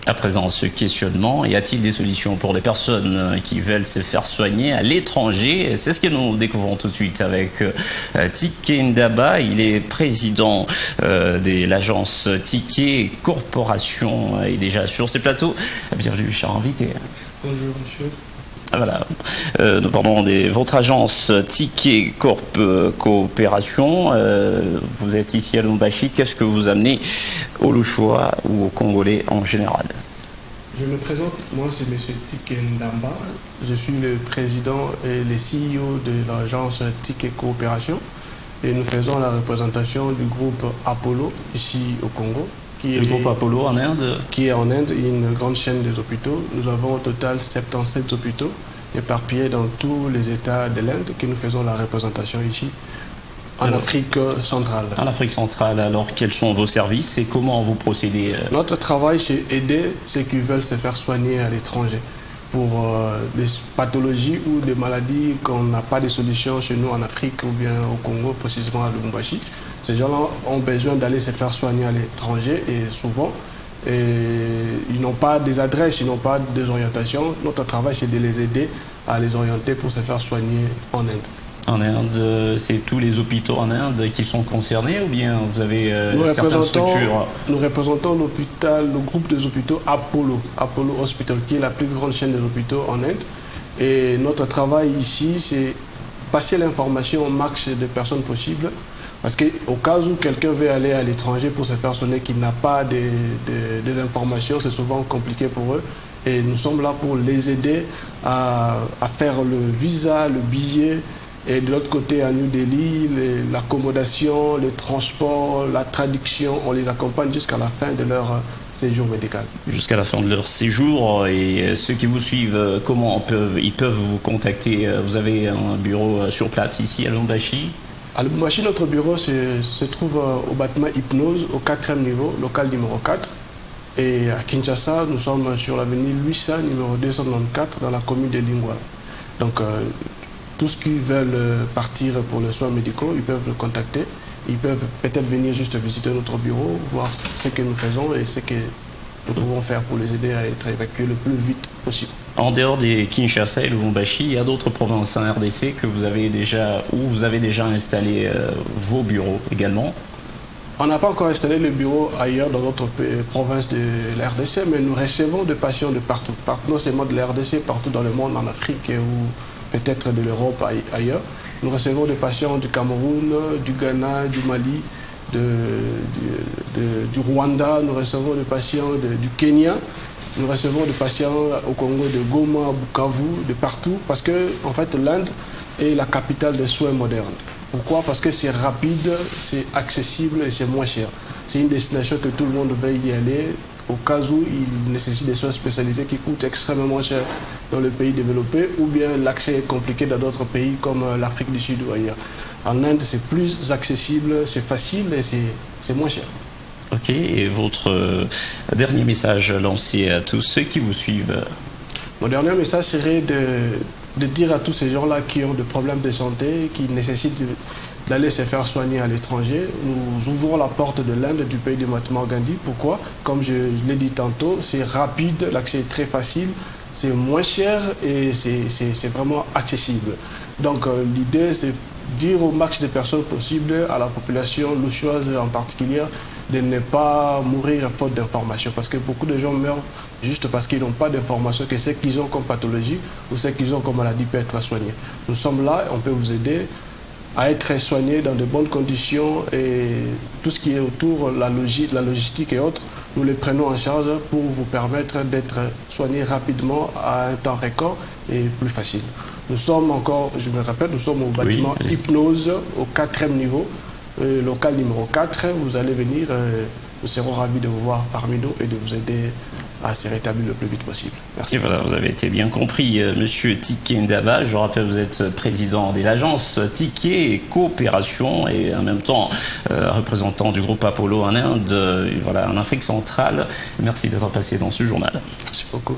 À présent, ce questionnement, y a-t-il des solutions pour les personnes qui veulent se faire soigner à l'étranger? C'est ce que nous découvrons tout de suite avec Tiké Ndaba. Il est président de l'agence Tiké Corporation et déjà sur ces plateaux. Bienvenue, cher invité. Bonjour, monsieur. Voilà, nous parlons de votre agence Tiké Corp Coopération. Vous êtes ici à Lubumbashi. Qu'est-ce que vous amenez au Luchois ou aux Congolais en général? Je me présente, moi c'est monsieur Tiké Ndaba. Je suis le président et le CEO de l'agence Tiké Coopération. Et nous faisons la représentation du groupe Apollo ici au Congo. Le groupe Apollo en Inde? Qui est en Inde, une grande chaîne des hôpitaux. Nous avons au total 77 hôpitaux éparpillés dans tous les États de l'Inde que nous faisons la représentation ici, en Afrique centrale. En Afrique centrale, alors quels sont vos services et comment vous procédez? Notre travail, c'est aider ceux qui veulent se faire soigner à l'étranger pour des pathologies ou des maladies qu'on n'a pas de solution chez nous en Afrique ou bien au Congo, précisément à Lubumbashi. Ces gens-là ont besoin d'aller se faire soigner à l'étranger et souvent, ils n'ont pas des adresses, ils n'ont pas des orientations. Notre travail, c'est de les aider à les orienter pour se faire soigner en Inde. En Inde, c'est tous les hôpitaux en Inde qui sont concernés ou bien vous avez certaines structures? Nous représentons l'hôpital, le groupe des hôpitaux Apollo, Apollo Hospital, qui est la plus grande chaîne des hôpitaux en Inde. Et notre travail ici, c'est passer l'information au max de personnes possibles. Parce qu'au cas où quelqu'un veut aller à l'étranger pour se faire soigner, qu'il n'a pas des informations, c'est souvent compliqué pour eux. Et nous sommes là pour les aider à faire le visa, le billet. Et de l'autre côté, à New Delhi, l'accommodation, le transport, la traduction, on les accompagne jusqu'à la fin de leur séjour médical. Jusqu'à la fin de leur séjour. Et ceux qui vous suivent, comment ils peuvent vous contacter? Vous avez un bureau sur place ici à Lubumbashi? À Lubumbashi, notre bureau se trouve au bâtiment Hypnose, au 4e niveau, local numéro 4. Et à Kinshasa, nous sommes sur l'avenue Luisa, numéro 294, dans la commune de Lingwa. Donc, tous ceux qui veulent partir pour les soins médicaux, ils peuvent le contacter. Ils peuvent peut-être venir juste visiter notre bureau, voir ce que nous faisons et ce que nous pouvons faire pour les aider à être évacués le plus vite possible. En dehors des Kinshasa et Lubumbashi, il y a d'autres provinces en RDC que vous avez déjà, où vous avez déjà installé vos bureaux également? On n'a pas encore installé le bureau ailleurs dans notre province de la RDC, mais nous recevons des patients de partout, non seulement de la RDC, partout dans le monde, en Afrique ou peut-être de l'Europe ailleurs. Nous recevons des patients du Cameroun, du Ghana, du Mali, du Rwanda, nous recevons des patients du Kenya, nous recevons des patients au Congo de Goma, Bukavu, de partout, parce que en fait l'Inde est la capitale des soins modernes. Pourquoi? Parce que c'est rapide, c'est accessible et c'est moins cher. C'est une destination que tout le monde veut y aller, au cas où il nécessite des soins spécialisés qui coûtent extrêmement cher dans les pays développés, ou bien l'accès est compliqué dans d'autres pays comme l'Afrique du Sud ou ailleurs. En Inde, c'est plus accessible, c'est facile et c'est moins cher. Ok, et votre dernier message lancé à tous ceux qui vous suivent? Mon dernier message serait de dire à tous ces gens-là qui ont des problèmes de santé, qui nécessitent d'aller se faire soigner à l'étranger. Nous ouvrons la porte de l'Inde, du pays de Mahatma Gandhi. Pourquoi? Comme je l'ai dit tantôt, c'est rapide, l'accès est très facile, c'est moins cher et c'est vraiment accessible. Donc l'idée, c'est dire au max de personnes possibles, à la population luchoise en particulier, de ne pas mourir faute d'informations. Parce que beaucoup de gens meurent juste parce qu'ils n'ont pas d'informations, que ce qu'ils ont comme pathologie ou ce qu'ils ont comme maladie peut être soigné. Nous sommes là, on peut vous aider à être soigné dans de bonnes conditions et tout ce qui est autour, la logistique et autres, nous les prenons en charge pour vous permettre d'être soigné rapidement à un temps record et plus facile. Nous sommes encore, je me répète, nous sommes au bâtiment Hypnose, au 4e niveau, local numéro 4. Vous allez venir, nous serons ravis de vous voir parmi nous et de vous aider à se rétablir le plus vite possible. Merci. Et voilà, vous avez été bien compris, monsieur Tiké Ndaba. Je rappelle, vous êtes président de l'agence Tiké Coopération et en même temps représentant du groupe Apollo en Inde, voilà, en Afrique centrale. Merci d'être passé dans ce journal. Merci beaucoup.